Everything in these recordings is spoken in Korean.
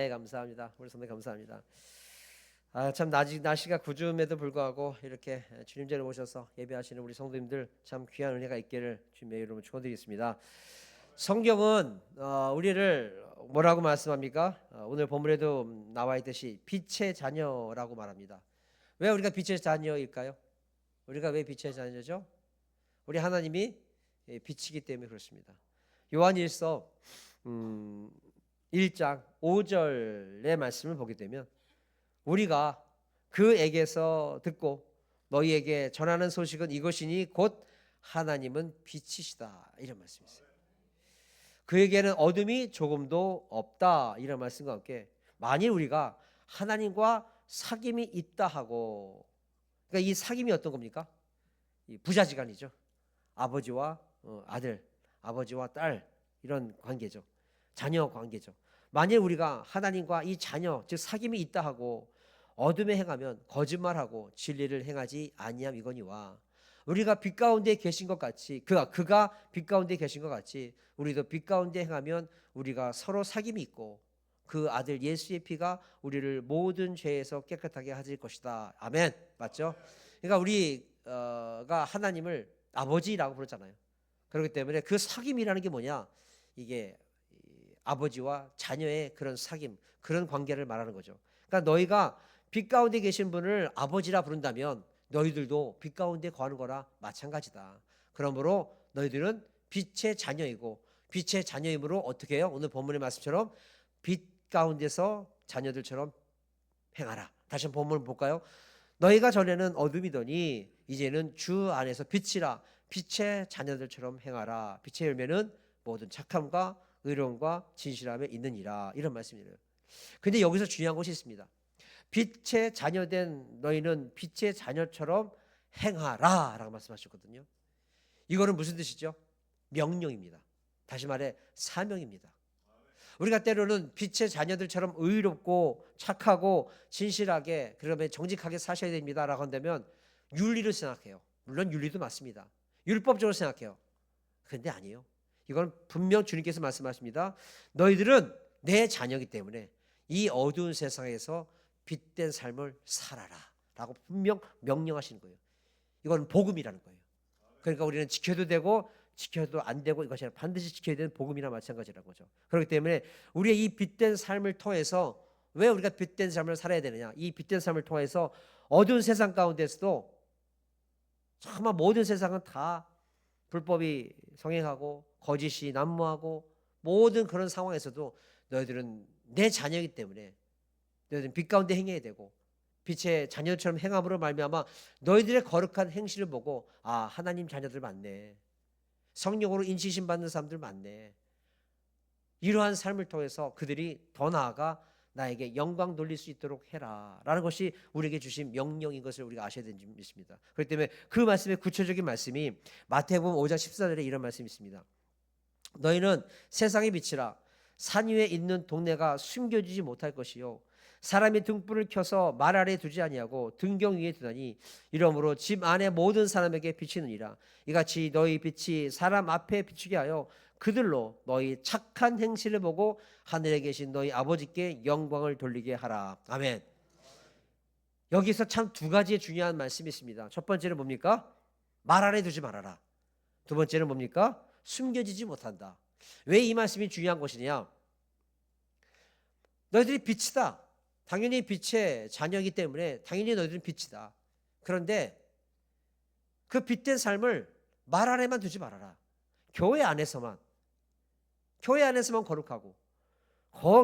네, 감사합니다. 우리 성도 감사합니다. 참 날씨가 구름에도 불구하고 이렇게 주님 전에 오셔서 예배하시는 우리 성도님들 참 귀한 은혜가 있기를 주님의 이름으로 축원드리겠습니다. 성경은 우리를 뭐라고 말씀합니까? 오늘 본문에도 나와 있듯이 빛의 자녀라고 말합니다. 왜 우리가 빛의 자녀일까요? 우리가 왜 빛의 자녀죠? 우리 하나님이 빛이기 때문에 그렇습니다. 요한일서 1장 5절의 말씀을 보게 되면 우리가 그에게서 듣고 너희에게 전하는 소식은 이것이니 곧 하나님은 빛이시다, 이런 말씀이 있어요. 그에게는 어둠이 조금도 없다, 이런 말씀과 함께 만일 우리가 하나님과 사귐이 있다 하고, 그러니까 이 사귐이 어떤 겁니까? 이 부자지간이죠. 아버지와 아들, 아버지와 딸, 이런 관계죠. 자녀 관계죠. 만일 우리가 하나님과 이 자녀 즉 사귐이 있다 하고 어둠에 행하면 거짓말하고 진리를 행하지 아니함 이거니와, 우리가 빛 가운데 계신 것 같이 그가 빛 가운데 계신 것 같이 우리도 빛 가운데 행하면 우리가 서로 사귐이 있고 그 아들 예수의 피가 우리를 모든 죄에서 깨끗하게 하실 것이다. 아멘. 맞죠? 그러니까 우리가 하나님을 아버지라고 부르잖아요. 그렇기 때문에 그 사귐이라는 게 뭐냐? 이게 아버지와 자녀의 그런 사귐, 그런 관계를 말하는 거죠. 그러니까 너희가 빛 가운데 계신 분을 아버지라 부른다면 너희들도 빛 가운데 거하는 거라 마찬가지다. 그러므로 너희들은 빛의 자녀이고 빛의 자녀이므로 어떻게 해요? 오늘 본문의 말씀처럼 빛 가운데서 자녀들처럼 행하라. 다시 한번 본문을 볼까요? 너희가 전에는 어둠이더니 이제는 주 안에서 빛이라. 빛의 자녀들처럼 행하라. 빛의 열매는 모든 착함과 의로움과 진실함에 있느니라, 이런 말씀이에요. 근데 여기서 중요한 것이 있습니다. 빛의 자녀된 너희는 빛의 자녀처럼 행하라 라고 말씀하셨거든요. 이거는 무슨 뜻이죠? 명령입니다. 다시 말해 사명입니다. 우리가 때로는 빛의 자녀들처럼 의롭고 착하고 진실하게 그러면 정직하게 사셔야 됩니다 라고 한다면 윤리를 생각해요. 물론 윤리도 맞습니다. 율법적으로 생각해요. 그런데 아니에요. 이건 분명 주님께서 말씀하십니다. 너희들은 내 자녀이기 때문에 이 어두운 세상에서 빛된 삶을 살아라 라고 분명 명령하시는 거예요. 이건 복음이라는 거예요. 그러니까 우리는 지켜도 되고 지켜도 안 되고 이것이 아니라 반드시 지켜야 되는 복음이나 마찬가지라는 거죠. 그렇기 때문에 우리의 이 빛된 삶을 통해서, 왜 우리가 빛된 삶을 살아야 되느냐? 이 빛된 삶을 통해서 어두운 세상 가운데서도 정말 모든 세상은 다 불법이 성행하고 거짓이 난무하고 모든 그런 상황에서도 너희들은 내 자녀이기 때문에 너희들은 빛 가운데 행해야 되고 빛의 자녀처럼 행함으로 말미암아 너희들의 거룩한 행실을 보고 하나님 자녀들 맞네, 성령으로 인치심 받는 사람들 많네, 이러한 삶을 통해서 그들이 더 나아가 나에게 영광 돌릴 수 있도록 해라 라는 것이 우리에게 주신 명령인 것을 우리가 아셔야 되는 줄 믿습니다. 그렇기 때문에 그 말씀의 구체적인 말씀이 마태복음 5장 14절에 이런 말씀이 있습니다. 너희는 세상의 빛이라. 산 위에 있는 동네가 숨겨지지 못할 것이요 사람이 등불을 켜서 말 아래 두지 아니하고 등경 위에 두나니 이러므로 집 안에 모든 사람에게 비치느니라. 이같이 너희 빛이 사람 앞에 비추게 하여 그들로 너희 착한 행실을 보고 하늘에 계신 너희 아버지께 영광을 돌리게 하라. 아멘. 여기서 참 두 가지의 중요한 말씀이 있습니다. 첫 번째는 뭡니까? 말 아래 두지 말아라. 두 번째는 뭡니까? 숨겨지지 못한다. 왜 이 말씀이 중요한 것이냐? 너희들이 빛이다. 당연히 빛의 자녀이기 때문에 당연히 너희들은 빛이다. 그런데 그 빛된 삶을 말 안에만 두지 말아라. 교회 안에서만 거룩하고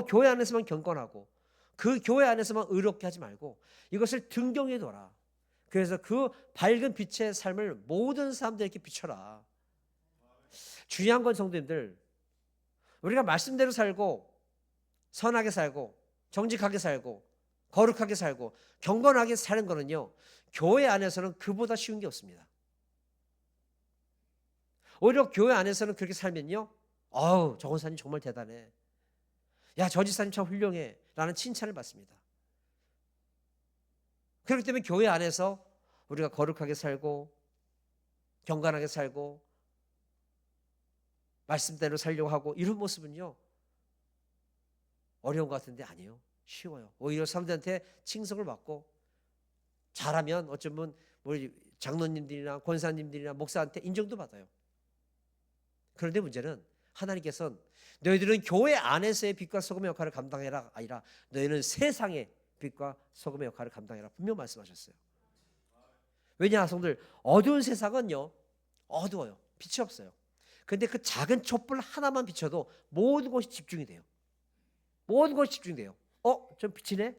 교회 안에서만 경건하고 그 교회 안에서만 의롭게 하지 말고 이것을 등경해 둬라. 그래서 그 밝은 빛의 삶을 모든 사람들에게 비춰라. 중요한 건 성도님들, 우리가 말씀대로 살고 선하게 살고 정직하게 살고 거룩하게 살고 경건하게 사는 거는요, 교회 안에서는 그보다 쉬운 게 없습니다. 오히려 교회 안에서는 그렇게 살면요, 저 권사님 정말 대단해, 야 저 집사님 참 훌륭해 라는 칭찬을 받습니다. 그렇기 때문에 교회 안에서 우리가 거룩하게 살고 경건하게 살고 말씀대로 살려고 하고 이런 모습은요 어려운 것 같은데 아니에요. 쉬워요. 오히려 사람들한테 칭송을 받고 잘하면 어쩌면 우리 장로님들이나 권사님들이나 목사한테 인정도 받아요. 그런데 문제는 하나님께서는 너희들은 교회 안에서의 빛과 소금의 역할을 감당해라 아니라 너희는 세상의 빛과 소금의 역할을 감당해라 분명 말씀하셨어요. 왜냐 성도들 어두운 세상은요 어두워요. 빛이 없어요. 그런데 그 작은 촛불 하나만 비춰도 모든 것이 집중이 돼요. 모든 것이 집중돼요. 좀 빛이네.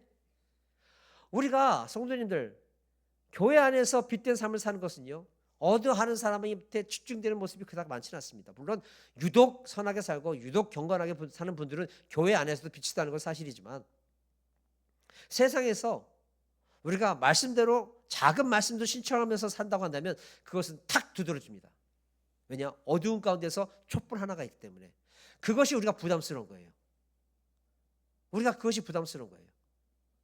우리가 성도님들 교회 안에서 빛된 삶을 사는 것은요 어두워하는 사람한테 집중되는 모습이 그닥 많지는 않습니다. 물론 유독 선하게 살고 유독 경건하게 사는 분들은 교회 안에서도 빛이 나는 건 사실이지만 세상에서 우리가 말씀대로 작은 말씀도 신청하면서 산다고 한다면 그것은 탁 두드러집니다. 왜냐? 어두운 가운데서 촛불 하나가 있기 때문에 그것이 우리가 부담스러운 거예요. 우리가 그것이 부담스러운 거예요.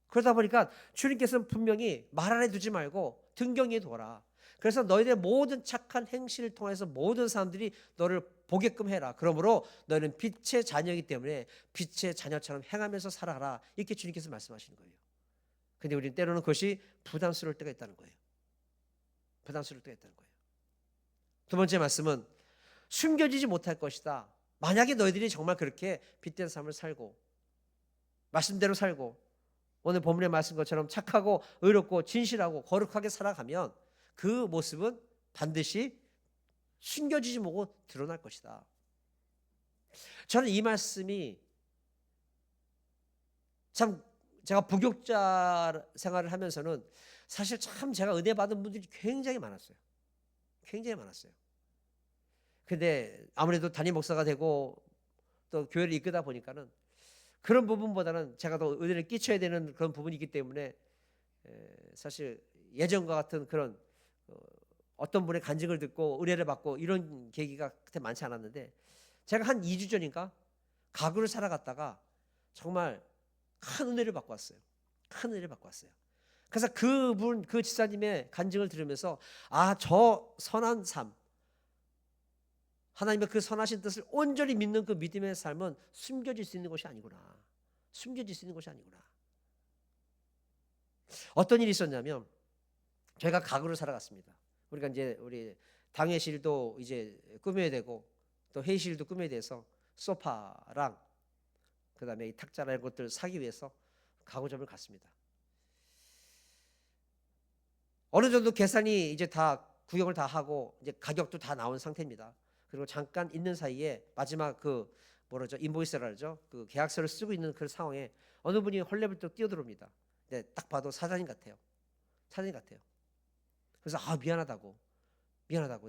그러다 보니까 주님께서는 분명히 말 안에 두지 말고 등경에 둬라. 그래서 너희들의 모든 착한 행실을 통해서 모든 사람들이 너를 보게끔 해라. 그러므로 너희는 빛의 자녀이기 때문에 빛의 자녀처럼 행하면서 살아라. 이렇게 주님께서 말씀하시는 거예요. 근데 우리는 때로는 그것이 부담스러울 때가 있다는 거예요. 부담스러울 때가 있다는 거예요. 두 번째 말씀은 숨겨지지 못할 것이다. 만약에 너희들이 정말 그렇게 빛된 삶을 살고 말씀대로 살고 오늘 본문의 말씀 것처럼 착하고 의롭고 진실하고 거룩하게 살아가면 그 모습은 반드시 숨겨지지 못하고 드러날 것이다. 저는 이 말씀이 참 제가 부교육자 생활을 하면서는 사실 참 제가 은혜 받은 분들이 굉장히 많았어요. 굉장히 많았어요. 근데 아무래도 담임 목사가 되고 또 교회를 이끌다 보니까는 그런 부분보다는 제가 더 은혜를 끼쳐야 되는 그런 부분이 있기 때문에 사실 예전과 같은 그런 어떤 분의 간증을 듣고 은혜를 받고 이런 계기가 그때 많지 않았는데 제가 한 2주 전인가 가구를 사러 갔다가 정말 큰 은혜를 받고 왔어요. 큰 은혜를 받고 왔어요. 그래서 그 집사님의 간증을 들으면서 저 선한 삶 하나님의 그 선하신 뜻을 온전히 믿는 그 믿음의 삶은 숨겨질 수 있는 것이 아니구나. 숨겨질 수 있는 것이 아니구나. 어떤 일이 있었냐면 저희가 가구를 사러 갔습니다. 우리가 이제 우리 당회실도 이제 꾸며야 되고 또 회의실도 꾸며야 돼서 소파랑 그다음에 이 탁자나 이런 것들 사기 위해서 가구점을 갔습니다. 어느 정도 계산이 이제 다 구역을 다 하고 이제 가격도 다 나온 상태입니다. 그리고 잠깐 있는 사이에 마지막 인보이스라 그러죠. 그 계약서를 쓰고 있는 그 상황에 어느 분이 헐레벌떡 뛰어들어옵니다. 근데 딱 봐도 사장님 같아요. 사장님 같아요. 그래서 미안하다고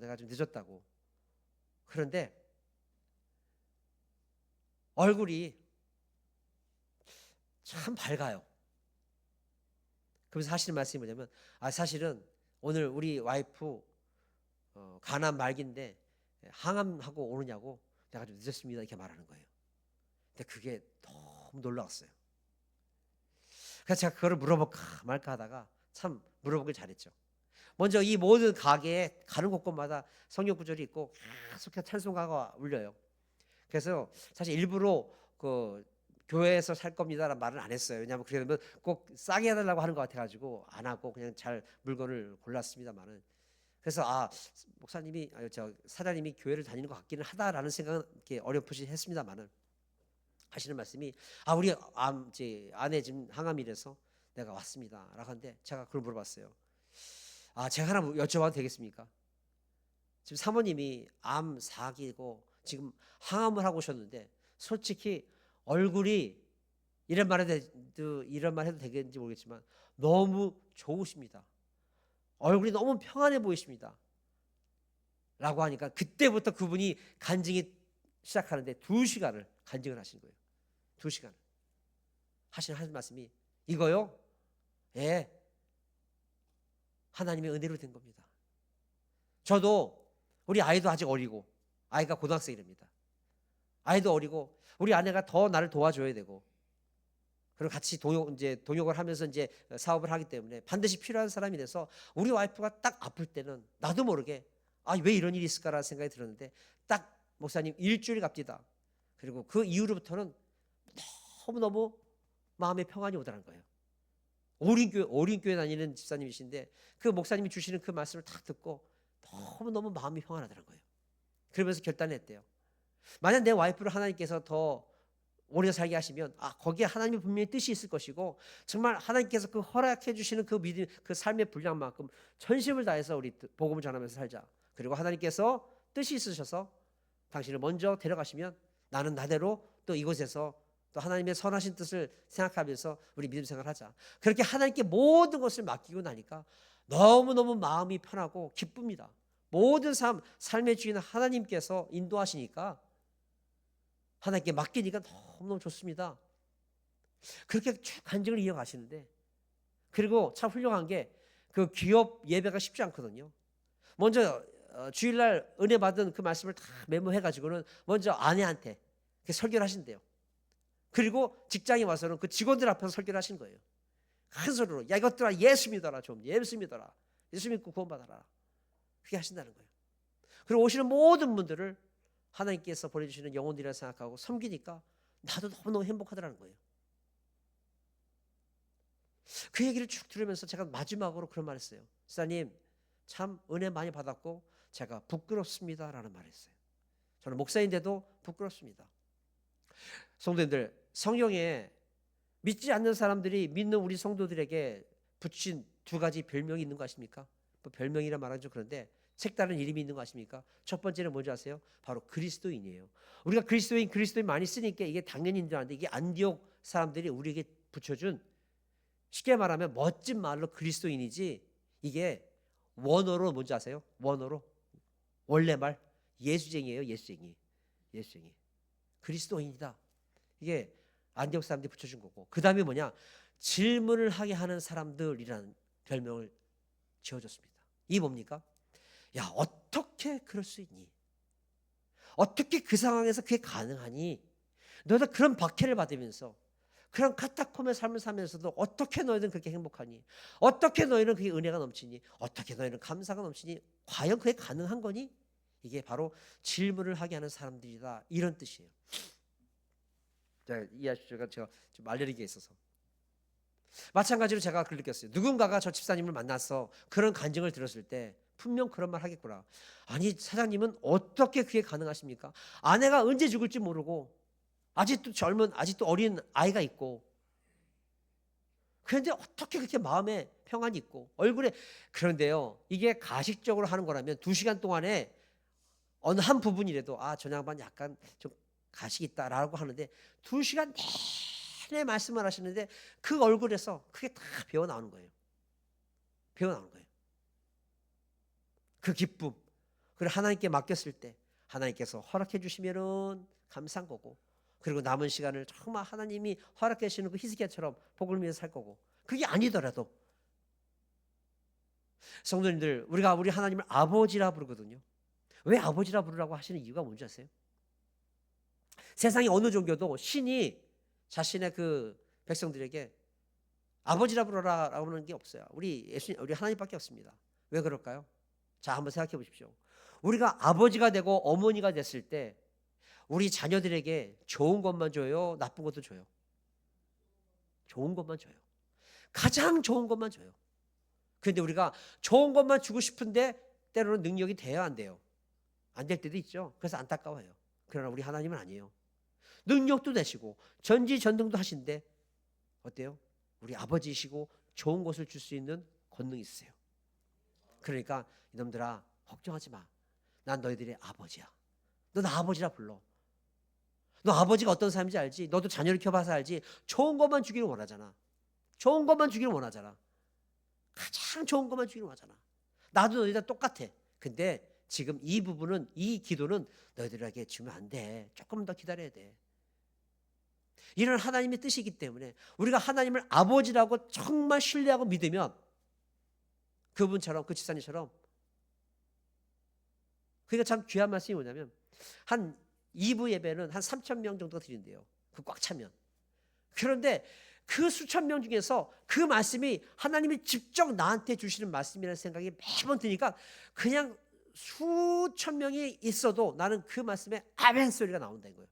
내가 좀 늦었다고. 그런데 얼굴이 참 밝아요. 그래서 하시는 말씀이 뭐냐면 사실은 오늘 우리 와이프 간암 말기인데 항암하고 오느냐고 내가 좀 늦었습니다 이렇게 말하는 거예요. 근데 그게 너무 놀라웠어요. 그래서 제가 그거를 물어볼까 말까 하다가 참 물어보길 잘했죠. 먼저 이 모든 가게에 가는 곳곳마다 성경 구절이 있고 계속해서 찬송가가 울려요. 그래서 사실 일부러 그 교회에서 살 겁니다라는 말은 안 했어요. 왜냐하면 그러면 꼭 싸게 해달라고 하는 것 같아가지고 안 하고 그냥 잘 물건을 골랐습니다만은. 그래서 목사님이 사장님이 교회를 다니는 것 같기는 하다라는 생각은 이렇게 어렴풋이 했습니다만은 하시는 말씀이 우리 아내 지금 항암이라서 내가 왔습니다라고 하는데 제가 그걸 물어봤어요. 제가 하나 여쭤봐도 되겠습니까? 지금 사모님이 암 4기고 지금 항암을 하고 오셨는데 솔직히 얼굴이 이런 말 해도 되겠는지 모르겠지만 너무 좋으십니다. 얼굴이 너무 평안해 보이십니다. 라고 하니까 그때부터 그분이 간증이 시작하는데 2시간을 간증을 하신 거예요. 2시간을 하시는 말씀이 이거요? 예, 하나님의 은혜로 된 겁니다. 저도 우리 아이도 아직 어리고 아이가 고등학생이랍니다. 아이도 어리고 우리 아내가 더 나를 도와줘야 되고 그리고 같이 동역을 하면서 이제 사업을 하기 때문에 반드시 필요한 사람이 돼서 우리 와이프가 딱 아플 때는 나도 모르게 왜 이런 일이 있을까라는 생각이 들었는데 딱 목사님 일주일 갑디다. 그리고 그 이후로부터는 너무너무 마음의 평안이 오더라는 거예요. 오린교회 다니는 집사님이신데 그 목사님이 주시는 그 말씀을 딱 듣고 너무너무 마음이 평안하더라는 거예요. 그러면서 결단했대요. 만약 내 와이프를 하나님께서 더 오래 살게 하시면 거기에 하나님의 분명히 뜻이 있을 것이고 정말 하나님께서 그 허락해 주시는 그 믿음, 그 삶의 분량만큼 전심을 다해서 우리 복음을 전하면서 살자. 그리고 하나님께서 뜻이 있으셔서 당신을 먼저 데려가시면 나는 나대로 또 이곳에서 또 하나님의 선하신 뜻을 생각하면서 우리 믿음 생활하자. 그렇게 하나님께 모든 것을 맡기고 나니까 너무너무 마음이 편하고 기쁩니다. 모든 삶의 주인 하나님께서 인도하시니까 하나님께 맡기니까 너무너무 좋습니다. 그렇게 쭉 간증을 이어가시는데, 그리고 참 훌륭한 게 그 기업 예배가 쉽지 않거든요. 먼저 주일날 은혜 받은 그 말씀을 다 메모해가지고는 먼저 아내한테 설교를 하신대요. 그리고 직장에 와서는 그 직원들 앞에서 설교를 하신 거예요. 큰 소리로 야 이것들아 예수 믿어라, 좀 예수 믿어라, 예수 믿고 구원받아라, 그렇게 하신다는 거예요. 그리고 오시는 모든 분들을 하나님께서 보내주시는 영혼들이라 생각하고 섬기니까 나도 너무너무 행복하더라는 거예요. 그 얘기를 쭉 들으면서 제가 마지막으로 그런 말 했어요. 목사님 참 은혜 많이 받았고 제가 부끄럽습니다 라는 말을 했어요. 저는 목사인데도 부끄럽습니다. 성도님들, 성경에 믿지 않는 사람들이 믿는 우리 성도들에게 붙인 두 가지 별명이 있는 거 아십니까? 뭐 별명이라 말하면 좀 그런데 색다른 이름이 있는 거 아십니까? 첫 번째는 뭔지 아세요? 바로 그리스도인이에요. 우리가 그리스도인 많이 쓰니까 이게 당연히 줄 아는데, 이게 안디옥 사람들이 우리에게 붙여준, 쉽게 말하면 멋진 말로 그리스도인이지, 이게 원어로 뭔지 아세요? 원어로 원래 말 예수쟁이에요. 예수쟁이. 그리스도인이다. 이게 안디옥 사람들이 붙여준 거고, 그 다음에 뭐냐? 질문을 하게 하는 사람들이라는 별명을 지어줬습니다. 이게 뭡니까? 야, 어떻게 그럴 수 있니? 어떻게 그 상황에서 그게 가능하니? 너희들 그런 박해를 받으면서 그런 카타콤의 삶을 살면서도 어떻게 너희는 그렇게 행복하니? 어떻게 너희는 그게 은혜가 넘치니? 어떻게 너희는 감사가 넘치니? 과연 그게 가능한 거니? 이게 바로 질문을 하게 하는 사람들이다, 이런 뜻이에요. 자, 이해하십시오. 제가 좀 말려리기가 있어서. 마찬가지로 제가 그걸 느꼈어요. 누군가가 저 집사님을 만나서 그런 간증을 들었을 때 분명 그런 말 하겠구나. 아니, 사장님은 어떻게 그게 가능하십니까? 아내가 언제 죽을지 모르고 아직도 어린 아이가 있고, 그런데 어떻게 그렇게 마음에 평안이 있고 얼굴에. 그런데요, 이게 가식적으로 하는 거라면 2시간 동안에 어느 한 부분이라도 저 양반 약간 좀 가식이 있다라고 하는데 2시간 내내 말씀을 하시는데 그 얼굴에서 그게 다 배어 나오는 거예요. 그 기쁨. 그리고 하나님께 맡겼을 때 하나님께서 허락해 주시면은 감사한 거고, 그리고 남은 시간을 정말 하나님이 허락해 주시는 그 히스기야처럼 복을 위해서 살 거고, 그게 아니더라도 성도님들, 우리가 우리 하나님을 아버지라 부르거든요. 왜 아버지라 부르라고 하시는 이유가 뭔지 아세요? 세상의 어느 종교도 신이 자신의 그 백성들에게 아버지라 부르라라고 하는 게 없어요. 우리 하나님밖에 없습니다. 왜 그럴까요? 자, 한번 생각해 보십시오. 우리가 아버지가 되고 어머니가 됐을 때 우리 자녀들에게 좋은 것만 줘요? 나쁜 것도 줘요? 좋은 것만 줘요. 가장 좋은 것만 줘요. 그런데 우리가 좋은 것만 주고 싶은데 때로는 능력이 돼야 안 돼요. 안 될 때도 있죠. 그래서 안타까워요. 그러나 우리 하나님은 아니에요. 능력도 되시고 전지전능도 하신데 어때요? 우리 아버지이시고 좋은 것을 줄 수 있는 권능이 있으세요. 그러니까 이놈들아, 걱정하지 마. 난 너희들의 아버지야. 너 나 아버지라 불러. 너 아버지가 어떤 사람인지 알지? 너도 자녀를 키워봐서 알지? 좋은 것만 주기를 원하잖아. 좋은 것만 주기를 원하잖아. 가장 좋은 것만 주기를 원하잖아. 나도 너희들 똑같아. 근데 지금 이 부분은, 이 기도는 너희들에게 주면 안 돼. 조금 더 기다려야 돼. 이런 하나님의 뜻이기 때문에 우리가 하나님을 아버지라고 정말 신뢰하고 믿으면 그분처럼, 그 집사님처럼. 그러니까 참 귀한 말씀이 뭐냐면, 한 2부 예배는 한 3,000명 정도 드린대요. 그 꽉 차면. 그런데 그 수천 명 중에서 그 말씀이 하나님이 직접 나한테 주시는 말씀이라는 생각이 매번 드니까 그냥 수천 명이 있어도 나는 그 말씀에 아멘 소리가 나온다는 거예요.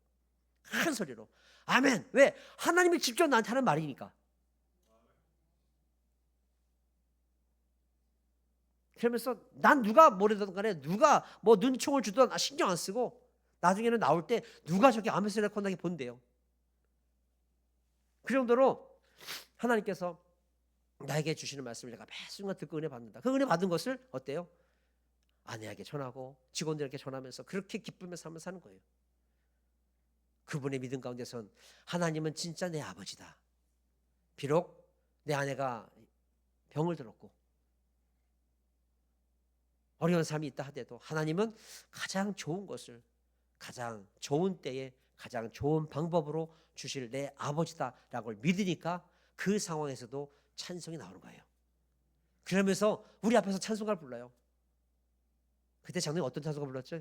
큰 소리로. 아멘. 왜? 하나님이 직접 나한테 하는 말이니까. 그러면서 난 누가 뭐래든 간에 누가 뭐 눈총을 주든 신경 안 쓰고 나중에는 나올 때 누가 저렇게 아멘 소리를 건나게 본대요. 그 정도로 하나님께서 나에게 주시는 말씀을 내가 매 순간 듣고 은혜 받는다. 그 은혜 받은 것을 어때요? 아내에게 전하고 직원들에게 전하면서 그렇게 기쁘면서 하면서 사는 거예요. 그분의 믿음 가운데선 하나님은 진짜 내 아버지다. 비록 내 아내가 병을 들었고 어려운 삶이 있다 하더라도 하나님은 가장 좋은 것을 가장 좋은 때에 가장 좋은 방법으로 주실 내 아버지다라고 믿으니까 그 상황에서도 찬송이 나오는 거예요. 그러면서 우리 앞에서 찬송가를 불러요. 그때 장로님 어떤 찬송가 불렀죠?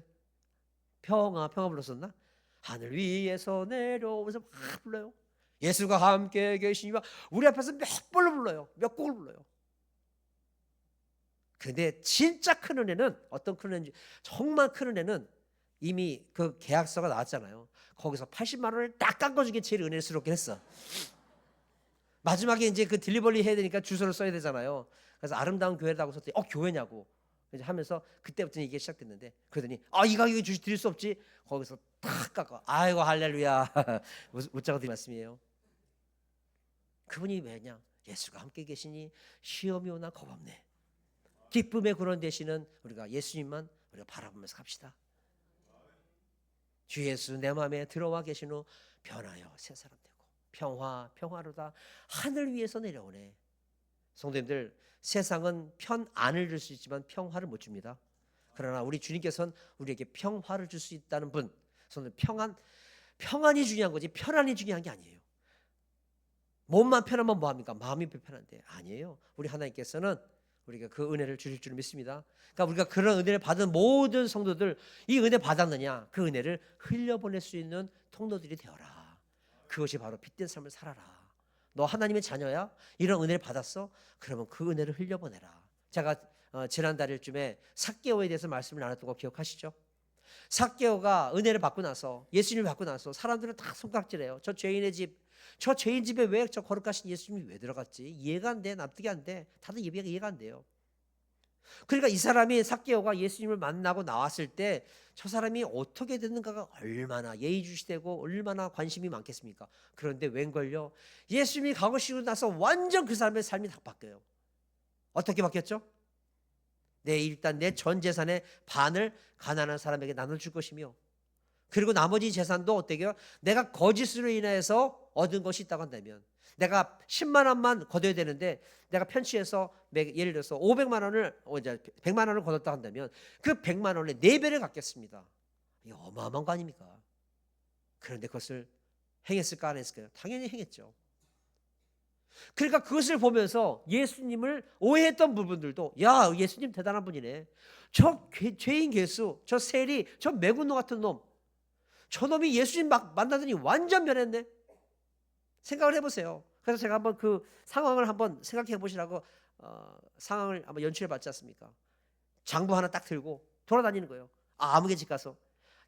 평화 불렀었나? 하늘 위에서 내려오면서 막 불러요. 예수가 함께 계시니와 우리 앞에서 몇 번을 불러요. 몇 곡을 불러요. 근데 진짜 큰 은혜는 어떤 큰 은혜인지 정말 큰 은혜는 이미 그 계약서가 나왔잖아요. 거기서 80만 원을 딱 깎아준 게 제일 은혜스럽긴 했어. 마지막에 이제 그 딜리버리 해야 되니까 주소를 써야 되잖아요. 그래서 아름다운 교회라고 썼더니 교회냐고 이제 하면서 그때부터 이게 시작됐는데 그러더니 이 가격에 드릴 수 없지. 거기서 탁 깎아. 아이고 할렐루야. 웃자고 드린 말씀이에요. 그분이 왜냐? 예수가 함께 계시니 시험이 오나 겁없네. 기쁨의 근원 되시는 우리가 예수님만 우리가 바라보면서 갑시다. 주 예수 내 마음에 들어와 계신 후 변하여 새 사람 되고 평화로다 하늘 위에서 내려오네. 성도님들 세상은 편안을 줄 수 있지만 평화를 못 줍니다. 그러나 우리 주님께서는 우리에게 평화를 줄 수 있다는 분. 성도님 평안이 중요한 거지 편안이 중요한 게 아니에요. 몸만 편하면 뭐합니까? 마음이 불편한데 아니에요. 우리 하나님께서는 우리가 그 은혜를 주실 줄 믿습니다. 그러니까 우리가 그런 은혜를 받은 모든 성도들 이 은혜 받았느냐? 그 은혜를 흘려보낼 수 있는 통로들이 되어라. 그것이 바로 빛된 삶을 살아라. 너 하나님의 자녀야? 이런 은혜를 받았어? 그러면 그 은혜를 흘려보내라. 제가 지난달쯤에 삭개오에 대해서 말씀을 나눴던 거 기억하시죠? 삭개오가 은혜를 받고 나서 예수님을 받고 나서 사람들은 다 손가락질해요. 저 죄인 집에 왜 저 거룩하신 예수님이 왜 들어갔지? 이해가 안 돼. 납득이 안 돼. 다들 이해가 안 돼요. 그러니까 이 사람이 삭개오가 예수님을 만나고 나왔을 때 저 사람이 어떻게 됐는가가 얼마나 예의주시되고 얼마나 관심이 많겠습니까? 그런데 웬걸요? 예수님이 가시고 나서 완전 그 사람의 삶이 다 바뀌어요. 어떻게 바뀌었죠? 일단 내 전 재산의 반을 가난한 사람에게 나눠줄 것이며 그리고 나머지 재산도 어때요? 내가 거짓으로 인해서 얻은 것이 있다고 한다면 내가 10만 원만 거둬야 되는데 내가 편취해서 예를 들어서 500만 원을 100만 원을 거뒀다 한다면 그 100만 원의 4배를 갚겠습니다. 이게 어마어마한 거 아닙니까? 그런데 그것을 행했을까 안 했을까요? 당연히 행했죠. 그러니까 그것을 보면서 예수님을 오해했던 부분들도 야 예수님 대단한 분이네. 저 죄인 괴수, 저 세리, 저 매군노 같은 놈 저 놈이 예수님 막 만나더니 완전 변했네. 생각을 해보세요. 그래서 제가 한번 그 상황을 한번 생각해 보시라고 상황을 한번 연출해 봤지 않습니까? 장부 하나 딱 들고 돌아다니는 거예요. 아무개 집 가서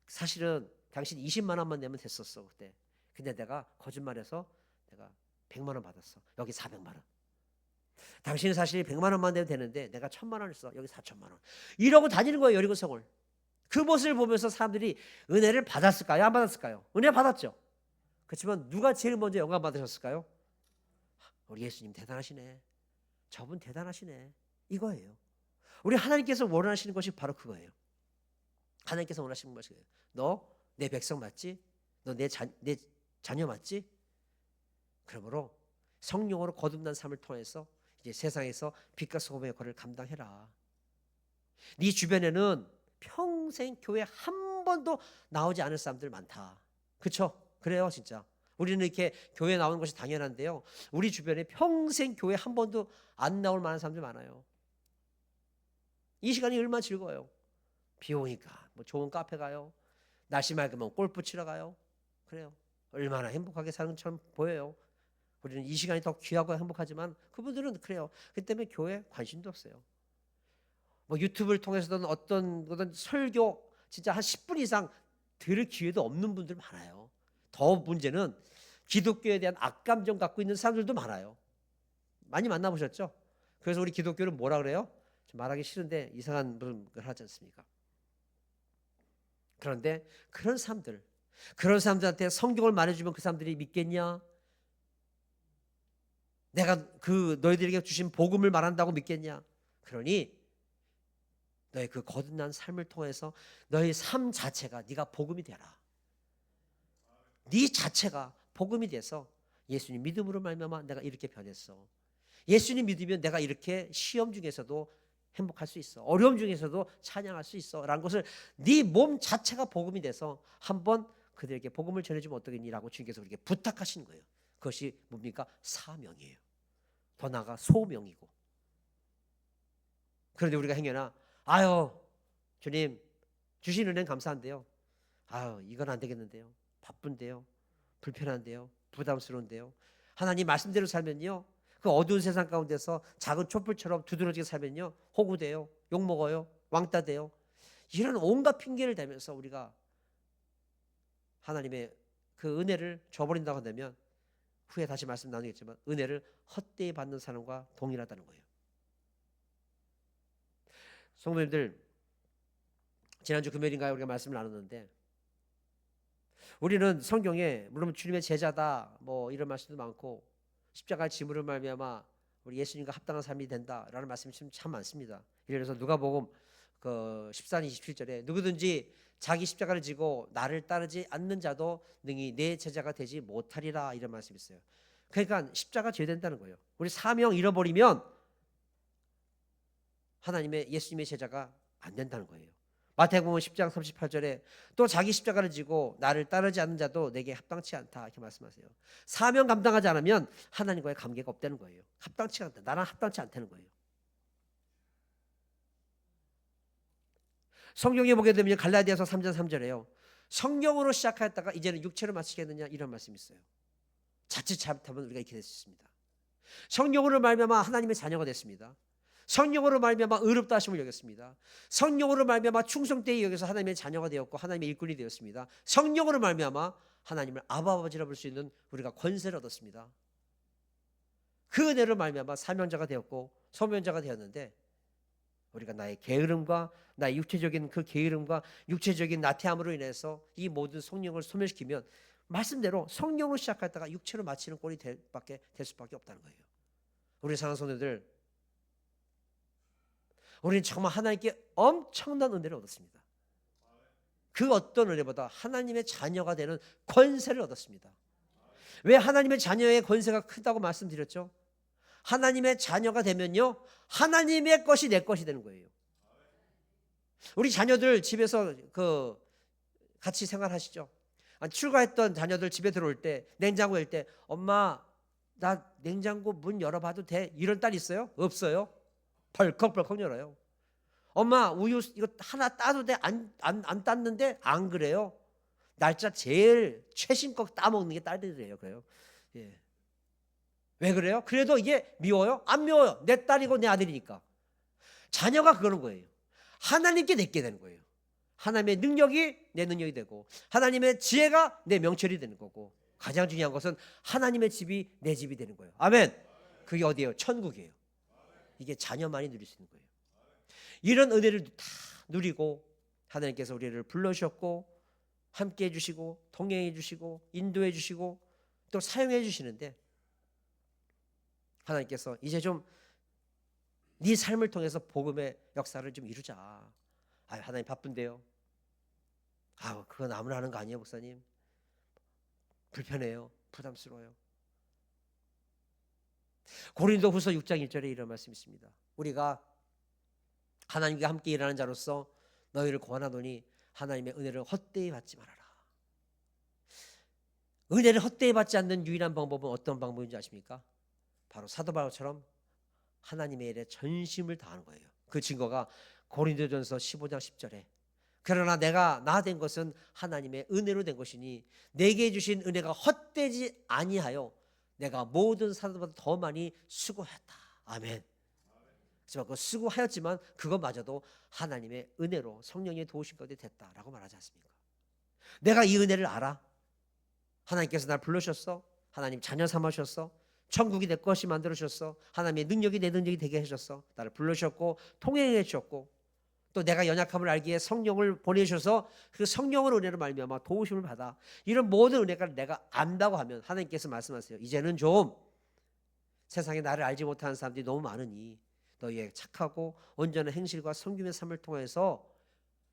사실은 당신 20만 원만 내면 됐었어 그때. 근데 내가 거짓말해서 내가 100만 원 받았어. 여기 400만 원. 당신은 사실 100만 원만 내면 되는데 내가 1000만 원을 써. 여기 4천만 원. 이러고 다니는 거예요. 여리고성을. 그 모습을 보면서 사람들이 은혜를 받았을까요? 안 받았을까요? 은혜 받았죠. 그렇지만 누가 제일 먼저 영광 받으셨을까요? 우리 예수님 대단하시네. 저분 대단하시네. 이거예요. 우리 하나님께서 원하시는 것이 바로 그거예요. 하나님께서 원하시는 것이 너 내 백성 맞지? 너 내 자녀 맞지? 그러므로 성령으로 거듭난 삶을 통해서 이제 세상에서 빛과 소금의 역할을 감당해라. 네 주변에는 평생 교회 한 번도 나오지 않을 사람들 많다. 그렇죠? 그래요 진짜. 우리는 이렇게 교회 나오는 것이 당연한데요. 우리 주변에 평생 교회 한 번도 안 나올 만한 사람들 많아요. 이 시간이 얼마나 즐거워요. 비 오니까 뭐 좋은 카페 가요. 날씨 맑으면 골프 치러 가요. 그래요. 얼마나 행복하게 사는 것처럼 보여요. 우리는 이 시간이 더 귀하고 행복하지만 그분들은 그래요. 그 때문에 교회에 관심도 없어요. 뭐 유튜브를 통해서든 어떤 설교 진짜 한 10분 이상 들을 기회도 없는 분들 많아요. 더 문제는 기독교에 대한 악감정 갖고 있는 사람들도 많아요. 많이 만나보셨죠? 그래서 우리 기독교는 뭐라 그래요? 좀 말하기 싫은데 이상한 걸 하지 않습니까? 그런데 그런 사람들한테 성경을 말해주면 그 사람들이 믿겠냐? 내가 그 너희들에게 주신 복음을 말한다고 믿겠냐? 그러니 너의 그 거듭난 삶을 통해서 너의 삶 자체가 네가 복음이 되라. 네 자체가 복음이 돼서 예수님 믿음으로 말미암아 내가 이렇게 변했어. 예수님 믿으면 내가 이렇게 시험 중에서도 행복할 수 있어. 어려움 중에서도 찬양할 수 있어. 라는 것을 네 몸 자체가 복음이 돼서 한번 그들에게 복음을 전해주면 어떠겠니라고 주님께서 우리에게 부탁하시는 거예요. 그것이 뭡니까? 사명이에요. 더 나아가 소명이고. 그런데 우리가 행여나 아유 주님 주신 은혜는 감사한데요. 아유 이건 안 되겠는데요. 바쁜데요. 불편한데요. 부담스러운데요. 하나님 말씀대로 살면요. 그 어두운 세상 가운데서 작은 촛불처럼 두드러지게 살면요. 호구돼요. 욕먹어요. 왕따 돼요. 이런 온갖 핑계를 대면서 우리가 하나님의 그 은혜를 저버린다고 한다면 후에 다시 말씀 나누겠지만 은혜를 헛되이 받는 사람과 동일하다는 거예요. 성도님들 지난주 금요일인가요? 우리가 말씀을 나눴는데 우리는 성경에 물론 주님의 제자다 뭐 이런 말씀도 많고 십자가의 짐으로 말미암아 우리 예수님과 합당한 삶이 된다라는 말씀이 참 많습니다. 예를 들어서 누가복음 그 14장 27절에 누구든지 자기 십자가를 지고 나를 따르지 않는 자도 능히 내 제자가 되지 못하리라 이런 말씀이 있어요. 그러니까 십자가 져야 된다는 거예요. 우리 사명 잃어버리면 하나님의 예수님의 제자가 안 된다는 거예요. 마태복음 10장 38절에 또 자기 십자가를 지고 나를 따르지 않는 자도 내게 합당치 않다 이렇게 말씀하세요. 사명 감당하지 않으면 하나님과의 관계가 없다는 거예요. 합당치 않다. 나랑 합당치 않다는 거예요. 성경에 보게 되면 갈라디아서 3장 3절에요. 성경으로 시작하였다가 이제는 육체로 마치겠느냐 이런 말씀이 있어요. 자칫 잘못하면 우리가 이렇게 될 수 있습니다. 성령으로 말미암아 하나님의 자녀가 됐습니다. 성령으로 말미암아 의롭다 하심을 여겼습니다. 성령으로 말미암아 충성되이 여겨서 하나님의 자녀가 되었고 하나님의 일꾼이 되었습니다. 성령으로 말미암아 하나님을 아바 아버지라 부를 수 있는 우리가 권세를 얻었습니다. 그 은혜로 말미암아 사명자가 되었고 소명자가 되었는데 우리가 나의 게으름과 나의 육체적인 그 게으름과 육체적인 나태함으로 인해서 이 모든 성령을 소멸시키면 말씀대로 성령으로 시작했다가 육체로 마치는 꼴이 될 수밖에 없다는 거예요. 우리 사랑하는 성도들 우리는 정말 하나님께 엄청난 은혜를 얻었습니다. 그 어떤 은혜보다 하나님의 자녀가 되는 권세를 얻었습니다. 왜 하나님의 자녀의 권세가 크다고 말씀드렸죠? 하나님의 자녀가 되면요 하나님의 것이 내 것이 되는 거예요. 우리 자녀들 집에서 그 같이 생활하시죠? 출가했던 자녀들 집에 들어올 때 냉장고 열 때 엄마 나 냉장고 문 열어봐도 돼? 이런 딸 있어요? 없어요. 벌컥벌컥 열어요. 엄마 우유 이거 하나 따도 돼? 안 땄는데 안 그래요. 날짜 제일 최신 거 따먹는 게 딸들이에요. 그래요. 예. 왜 그래요? 그래도 이게 미워요? 안 미워요. 내 딸이고 내 아들이니까. 자녀가 그러는 거예요. 하나님께 내게 되는 거예요. 하나님의 능력이 내 능력이 되고 하나님의 지혜가 내 명철이 되는 거고 가장 중요한 것은 하나님의 집이 내 집이 되는 거예요. 아멘. 그게 어디예요? 천국이에요. 이게 자녀만이 누릴 수 있는 거예요. 이런 은혜를 다 누리고 하나님께서 우리를 불러주셨고 함께해 주시고 동행해 주시고 인도해 주시고 또 사용해 주시는데 하나님께서 이제 좀 네 삶을 통해서 복음의 역사를 좀 이루자. 하나님 바쁜데요. 그건 아무나 하는 거 아니에요, 목사님. 불편해요. 부담스러워요. 고린도후서 6장 1절에 이런 말씀이 있습니다. 우리가 하나님과 함께 일하는 자로서 너희를 권하노니 하나님의 은혜를 헛되이 받지 말아라. 은혜를 헛되이 받지 않는 유일한 방법은 어떤 방법인지 아십니까? 바로 사도 바울처럼 하나님의 일에 전심을 다하는 거예요. 그 증거가 고린도전서 15장 10절에 그러나 내가 나 된 것은 하나님의 은혜로 된 것이니 내게 주신 은혜가 헛되지 아니하여 내가 모든 사람보다 더 많이 수고했다. 아멘. 하지만 그 수고하였지만 그것마저도 하나님의 은혜로 성령의 도우심 가운데 됐다라고 말하지 않습니까? 내가 이 은혜를 알아. 하나님께서 날 불러주셨어. 하나님 자녀 삼으셨어. 천국이 내 것이 만들어주셨어. 하나님의 능력이 내 능력이 되게 해주셨어. 나를 불러주셨고 통행해 주셨고 또 내가 연약함을 알기에 성령을 보내주셔서 그 성령을 은혜로 말미암아 도우심을 받아. 이런 모든 은혜가 내가 안다고 하면 하나님께서 말씀하세요. 이제는 좀 세상에 나를 알지 못하는 사람들이 너무 많으니 너희의 착하고 온전한 행실과 섬김의 삶을 통해서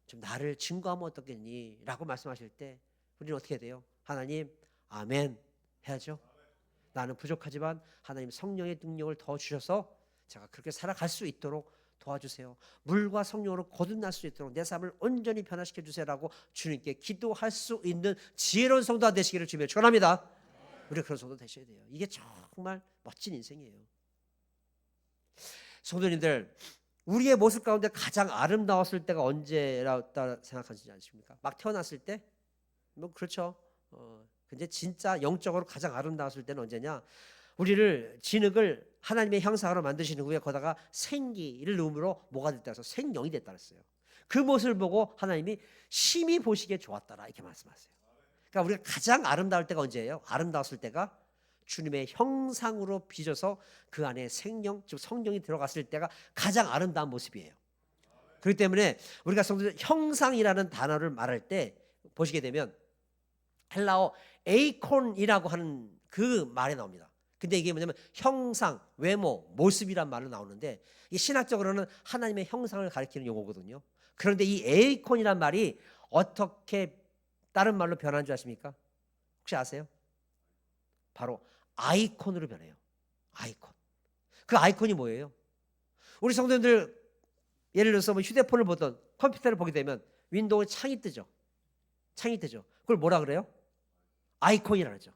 좀 나를 증거하면 어떻겠니? 라고 말씀하실 때 우리는 어떻게 돼요? 하나님 아멘 해야죠. 나는 부족하지만 하나님 성령의 능력을 더 주셔서 제가 그렇게 살아갈 수 있도록 도와주세요. 물과 성령으로 거듭날 수 있도록 내 삶을 온전히 변화시켜 주세요라고 주님께 기도할 수 있는 지혜로운 성도가 되시기를 주님의 축원합니다. 우리가 그런 성도 되셔야 돼요. 이게 정말 멋진 인생이에요. 성도님들, 우리의 모습 가운데 가장 아름다웠을 때가 언제라고 생각하시지 않습니까? 막 태어났을 때? 뭐 그렇죠. 근데 진짜 영적으로 가장 아름다웠을 때는 언제냐? 우리를 진흙을 하나님의 형상으로 만드신 후에 거다가 생기를 넣음으로 뭐가 됐다 해서 생명이 됐다 그랬어요. 그 모습을 보고 하나님이 심히 보시기에 좋았더라 이렇게 말씀하세요. 그러니까 우리가 가장 아름다울 때가 언제예요? 아름다웠을 때가 주님의 형상으로 빚어서 그 안에 생명, 즉 성령이 들어갔을 때가 가장 아름다운 모습이에요. 그렇기 때문에 우리가 성도들 형상이라는 단어를 말할 때 보시게 되면 헬라어 에이콘이라고 하는 그 말이 나옵니다. 근데 이게 뭐냐면 형상, 외모, 모습이란 말로 나오는데 이 신학적으로는 하나님의 형상을 가리키는 용어거든요. 그런데 이 에이콘이란 말이 어떻게 다른 말로 변한 줄 아십니까? 혹시 아세요? 바로 아이콘으로 변해요. 아이콘. 그 아이콘이 뭐예요? 우리 성도님들 예를 들어서 뭐 휴대폰을 보던 컴퓨터를 보게 되면 윈도우 창이 뜨죠. 창이 뜨죠. 그걸 뭐라 그래요? 아이콘이라 그러죠.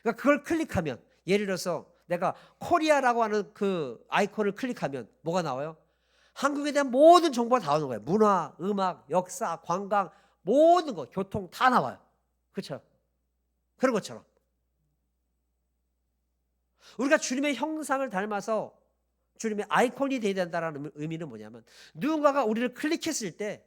그러니까 그걸 클릭하면 예를 들어서 내가 코리아라고 하는 그 아이콘을 클릭하면 뭐가 나와요? 한국에 대한 모든 정보가 다 나오는 거예요. 문화, 음악, 역사, 관광 모든 거, 교통 다 나와요. 그렇죠? 그런 것처럼 우리가 주님의 형상을 닮아서 주님의 아이콘이 되어야 된다는 의미는 뭐냐면 누군가가 우리를 클릭했을 때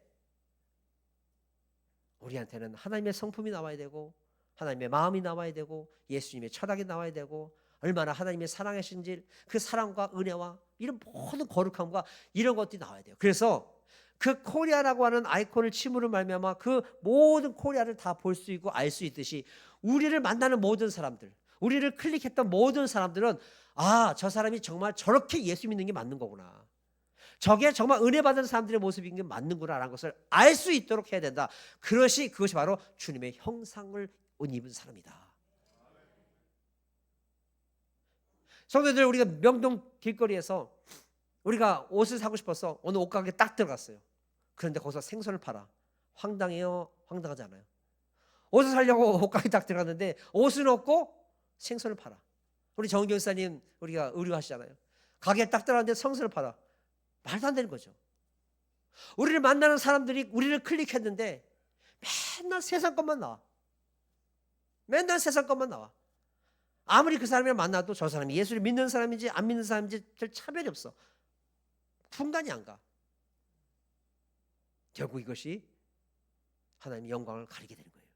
우리한테는 하나님의 성품이 나와야 되고 하나님의 마음이 나와야 되고 예수님의 철학이 나와야 되고 얼마나 하나님의 사랑하신지 그 사랑과 은혜와 이런 모든 거룩함과 이런 것들이 나와야 돼요. 그래서 그 코리아라고 하는 아이콘을 침으로 말미암아 그 모든 코리아를 다 볼 수 있고 알 수 있듯이 우리를 만나는 모든 사람들, 우리를 클릭했던 모든 사람들은 아, 저 사람이 정말 저렇게 예수 믿는 게 맞는 거구나. 저게 정말 은혜 받은 사람들의 모습인 게 맞는구나라는 것을 알 수 있도록 해야 된다. 그것이 바로 주님의 형상을 옷 입은 사람이다. 성도들, 우리가 명동 길거리에서 우리가 옷을 사고 싶어서 어느 옷가게에 딱 들어갔어요. 그런데 거기서 생선을 팔아. 황당해요? 황당하지 않아요? 옷을 사려고 옷가게에 딱 들어갔는데 옷은 없고 생선을 팔아. 우리 정은경 목사님 우리가 의료하시잖아요. 가게에 딱 들어갔는데 생선을 팔아. 말도 안 되는 거죠. 우리를 만나는 사람들이 우리를 클릭했는데 맨날 세상 것만 나와. 맨날 세상 것만 나와. 아무리 그 사람이랑 만나도 저 사람이 예수를 믿는 사람인지 안 믿는 사람인지 별 차별이 없어. 분간이 안 가. 결국 이것이 하나님의 영광을 가리게 되는 거예요.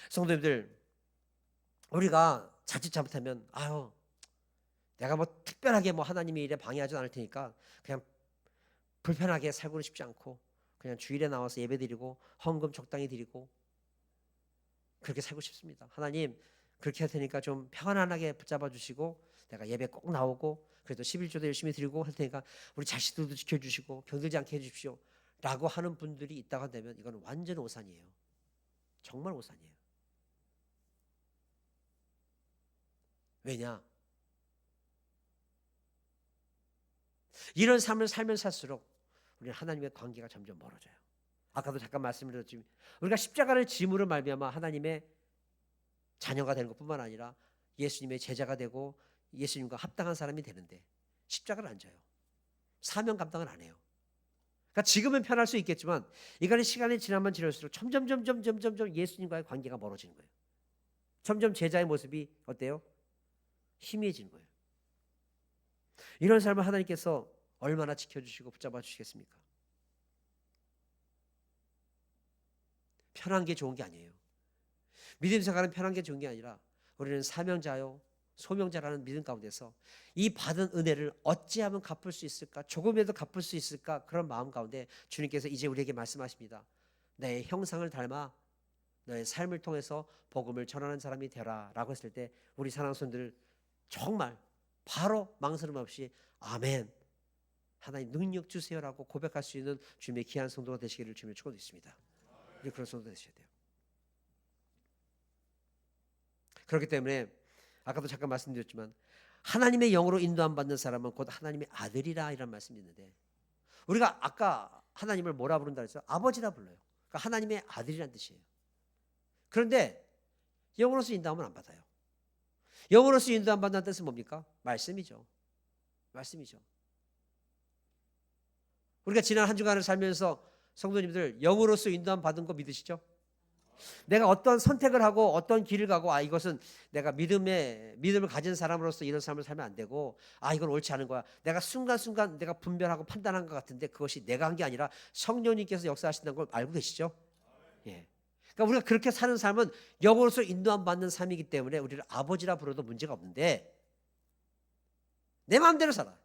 성도님들, 우리가 자칫 잘못하면 아유, 내가 뭐 특별하게 뭐 하나님의 일에 방해하지 않을 테니까 그냥 불편하게 살고는 싶지 않고 그냥 주일에 나와서 예배드리고 헌금 적당히 드리고 그렇게 살고 싶습니다. 하나님 그렇게 할 테니까 좀 편안하게 붙잡아 주시고 내가 예배 꼭 나오고 그래도 11조도 열심히 드리고 할 테니까 우리 자식들도 지켜주시고 병들지 않게 해주십시오 라고 하는 분들이 있다고 한다면 이건 완전 오산이에요. 정말 오산이에요. 왜냐? 이런 삶을 살면 살수록 우리는 하나님의 관계가 점점 멀어져요. 아까도 잠깐 말씀드렸지만 우리가 십자가를 짐으로 말미암아 하나님의 자녀가 되는 것뿐만 아니라 예수님의 제자가 되고 예수님과 합당한 사람이 되는데 십자가를 안 져요. 사명 감당을 안 해요. 그러니까 지금은 편할 수 있겠지만 이간의 시간이 지나면 지날수록 점점 예수님과의 관계가 멀어지는 거예요. 점점 제자의 모습이 어때요? 희미해지는 거예요. 이런 삶을 하나님께서 얼마나 지켜주시고 붙잡아 주시겠습니까? 편한 게 좋은 게 아니에요. 믿음 생활은 편한 게 좋은 게 아니라 우리는 사명자요 소명자라는 믿음 가운데서 이 받은 은혜를 어찌하면 갚을 수 있을까, 조금이라도 갚을 수 있을까, 그런 마음 가운데 주님께서 이제 우리에게 말씀하십니다. 내 형상을 닮아 너의 삶을 통해서 복음을 전하는 사람이 되라 라고 했을 때 우리 사랑하는 손들 정말 바로 망설임 없이 아멘, 하나님 능력 주세요라고 고백할 수 있는 주님의 귀한 성도가 되시기를 주님의 축원드립니다. 우리 그런 성도 되셔야 돼요. 그렇기 때문에 아까도 잠깐 말씀드렸지만 하나님의 영으로 인도함 받는 사람은 곧 하나님의 아들이라 이런 말씀이 있는데, 우리가 아까 하나님을 뭐라 부른다 그랬어요? 아버지라 불러요. 그러니까 하나님의 아들이라는 뜻이에요. 그런데 영으로서 인도함은 안 받아요. 영으로서 인도함 받는 뜻은 뭡니까? 말씀이죠. 말씀이죠. 우리가 지난 한 주간을 살면서 성도님들 영으로서 인도함 받은 거 믿으시죠? 내가 어떤 선택을 하고 어떤 길을 가고 이것은 내가 믿음을 가진 사람으로서 이런 삶을 살면 안 되고 이건 옳지 않은 거야. 내가 순간순간 내가 분별하고 판단한 것 같은데 그것이 내가 한 게 아니라 성령님께서 역사하신다는 걸 알고 계시죠? 예. 그러니까 우리가 그렇게 사는 삶은 영으로서 인도함 받는 삶이기 때문에 우리를 아버지라 불러도 문제가 없는데, 내 마음대로 살아.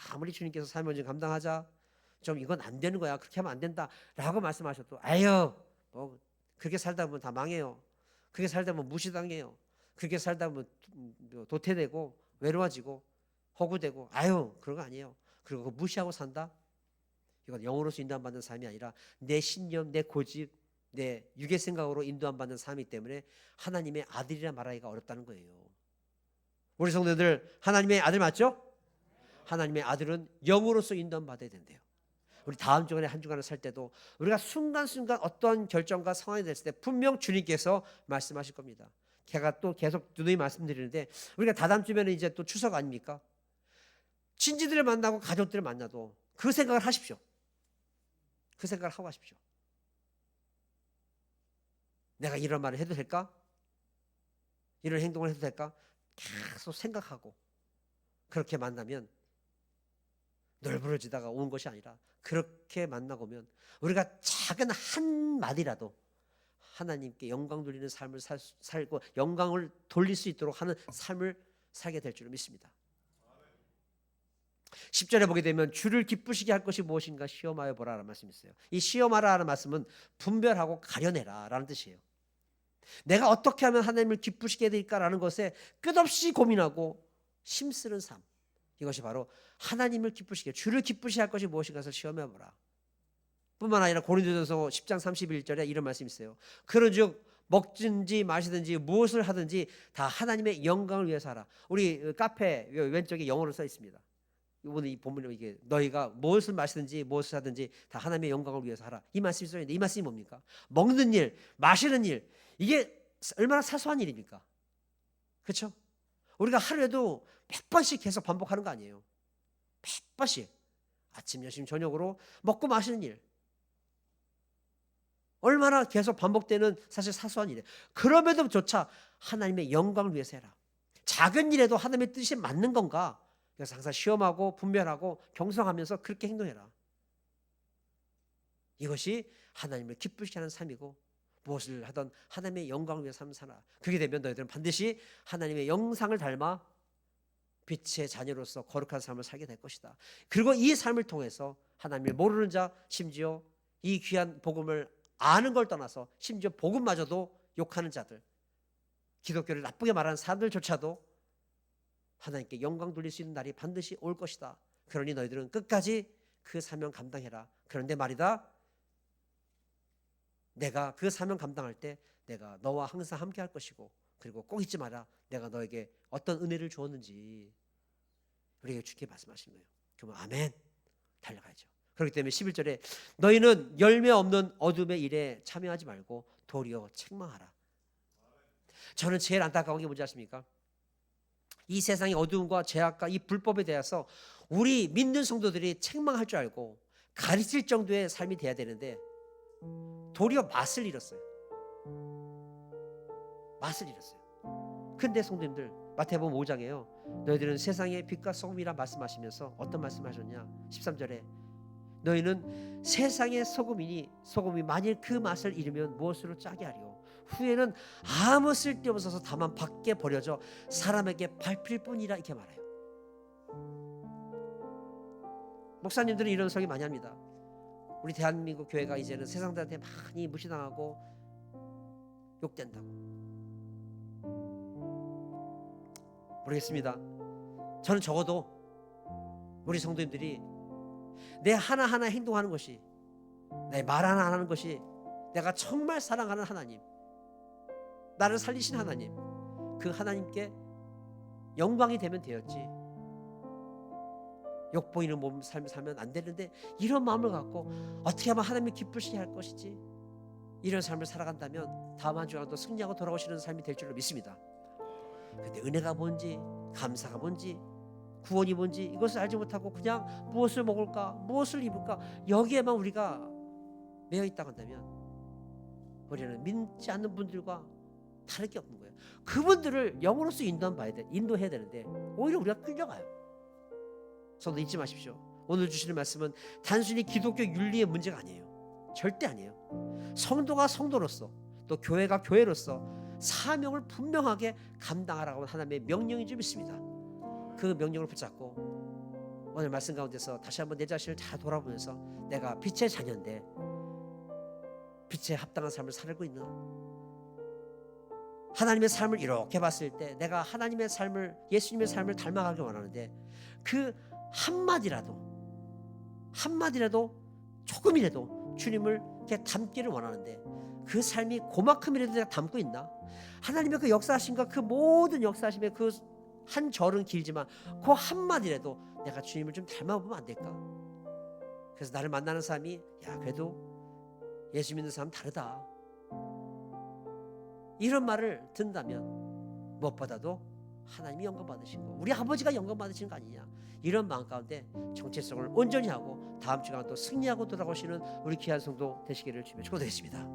아무리 주님께서 사명을 감당하자, 좀 이건 안 되는 거야, 그렇게 하면 안 된다라고 말씀하셔도 뭐 그렇게 살다 보면 다 망해요. 그렇게 살다 보면 무시당해요. 그렇게 살다 보면 도태되고 외로워지고 허구되고 그런 거 아니에요. 그리고 그거 무시하고 산다? 이건 영으로서 인도함 받는 삶이 아니라 내 신념, 내 고집, 내 육의 생각으로 인도함 받는 삶이기 때문에 하나님의 아들이라 말하기가 어렵다는 거예요. 우리 성도들 하나님의 아들 맞죠? 하나님의 아들은 영으로서 인도함 받아야 된대요. 우리 다음 주간에 한 주간을 살 때도 우리가 순간순간 어떤 결정과 상황이 됐을 때 분명 주님께서 말씀하실 겁니다. 제가 또 계속 누누이 말씀드리는데, 우리가 다다음 주면 이제 또 추석 아닙니까? 친지들을 만나고 가족들을 만나도 그 생각을 하십시오. 그 생각을 하고 하십시오. 내가 이런 말을 해도 될까? 이런 행동을 해도 될까? 계속 생각하고 그렇게 만나면 널브러지다가 온 것이 아니라, 그렇게 만나고 오면 우리가 작은 한마디라도 하나님께 영광 돌리는 삶을 살고 영광을 돌릴 수 있도록 하는 삶을 살게 될 줄을 믿습니다. 10절에 보게 되면 주를 기쁘시게 할 것이 무엇인가 시험하여 보라라는 말씀이 있어요. 이 시험하라는 말씀은 분별하고 가려내라라는 뜻이에요. 내가 어떻게 하면 하나님을 기쁘시게 해야 될까라는 것에 끝없이 고민하고 힘쓰는 삶, 이것이 바로 하나님을 기쁘시게, 주를 기쁘시게 할 것이 무엇인가를 시험해보라. 뿐만 아니라 고린도전서 10장 31절에 이런 말씀이 있어요. 그런즉 먹든지 마시든지 무엇을 하든지 다 하나님의 영광을 위해서 하라. 우리 카페 왼쪽에 영어로 써 있습니다. 이번에 이 본문에 이게 너희가 무엇을 마시든지 무엇을 하든지 다 하나님의 영광을 위해서 하라, 이 말씀이 써 있는데, 이 말씀이 뭡니까? 먹는 일, 마시는 일, 이게 얼마나 사소한 일입니까? 그렇죠? 우리가 하루에도 100번씩 계속 반복하는 거 아니에요. 100번씩 아침, 점심, 저녁으로 먹고 마시는 일, 얼마나 계속 반복되는 사실 사소한 일이에요. 그럼에도 조차 하나님의 영광을 위해서 해라. 작은 일에도 하나님의 뜻이 맞는 건가? 그래서 항상 시험하고 분별하고 경성하면서 그렇게 행동해라. 이것이 하나님을 기쁘시게 하는 삶이고, 무엇을 하던 하나님의 영광을 위해 삶을 살아. 그렇게 되면 너희들은 반드시 하나님의 영상을 닮아 빛의 자녀로서 거룩한 삶을 살게 될 것이다. 그리고 이 삶을 통해서 하나님을 모르는 자, 심지어 이 귀한 복음을 아는 걸 떠나서 심지어 복음마저도 욕하는 자들, 기독교를 나쁘게 말하는 사람들조차도 하나님께 영광 돌릴 수 있는 날이 반드시 올 것이다. 그러니 너희들은 끝까지 그 사명 감당해라. 그런데 말이다, 내가 그 사명 감당할 때 내가 너와 항상 함께 할 것이고, 그리고 꼭 잊지 마라, 내가 너에게 어떤 은혜를 주었는지 우리에게 주께 말씀하신 거예요. 그러면 아멘, 달려가야죠. 그렇기 때문에 11절에 너희는 열매 없는 어둠의 일에 참여하지 말고 도리어 책망하라. 저는 제일 안타까운 게 뭔지 아십니까? 이 세상의 어두움과 죄악과 이 불법에 대해서 우리 믿는 성도들이 책망할 줄 알고 가르칠 정도의 삶이 돼야 되는데 도리어 맛을 잃었어요. 맛을 잃었어요. 근데 성도님들, 마태복음 5장에요. 너희들은 세상의 빛과 소금이라 말씀하시면서 어떤 말씀하셨냐? 13절에 너희는 세상의 소금이니 소금이 만일 그 맛을 잃으면 무엇으로 짜게 하리요? 후에는 아무 쓸데없어서 다만 밖에 버려져 사람에게 밟힐 뿐이라 이렇게 말해요. 목사님들은 이런 설교 많이 합니다. 우리 대한민국 교회가 이제는 세상들한테 많이 무시당하고 욕된다고. 모르겠습니다. 저는 적어도 우리 성도님들이 내 하나하나 행동하는 것이, 내 말 하나 하는 것이 내가 정말 사랑하는 하나님, 나를 살리신 하나님, 그 하나님께 영광이 되면 되었지, 욕보이는 몸 삶을 살면 안 되는데 이런 마음을 갖고 어떻게 하면 하나님을 기쁘시게 할 것이지, 이런 삶을 살아간다면 다음 한 주간도 승리하고 돌아오시는 삶이 될 줄로 믿습니다. 근데 은혜가 뭔지, 감사가 뭔지, 구원이 뭔지 이것을 알지 못하고 그냥 무엇을 먹을까, 무엇을 입을까, 여기에만 우리가 매여 있다고 한다면 우리는 믿지 않는 분들과 다를 게 없는 거예요. 그분들을 영으로서 인도해야 되는데 오히려 우리가 끌려가요. 성도 잊지 마십시오. 오늘 주시는 말씀은 단순히 기독교 윤리의 문제가 아니에요. 절대 아니에요. 성도가 성도로서, 또 교회가 교회로서 사명을 분명하게 감당하라고 하나님의 명령인 줄 믿습니다. 그 명령을 붙잡고 오늘 말씀 가운데서 다시 한번 내 자신을 잘 돌아보면서 내가 빛의 자녀인데 빛에 합당한 삶을 살고 있나? 하나님의 삶을 이렇게 봤을 때 내가 하나님의 삶을, 예수님의 삶을 닮아가길 원하는데 그 한마디라도 조금이라도 주님을 이렇게 닮기를 원하는데 그 삶이 그만큼이라도 내가 닮고 있나? 하나님의 그 역사하심과 그 모든 역사하심의 그 한 절은 길지만 그 한마디라도 내가 주님을 좀 닮아보면 안 될까? 그래서 나를 만나는 사람이, 야, 그래도 예수 믿는 사람 다르다, 이런 말을 듣는다면 무엇보다도 하나님이 영광 받으신 거, 우리 아버지가 영광 받으신 거 아니냐, 이런 마음 가운데 정체성을 온전히 하고 다음 주간 또 승리하고 돌아오시는 우리 귀한 성도 되시기를 주며 축원드리겠습니다.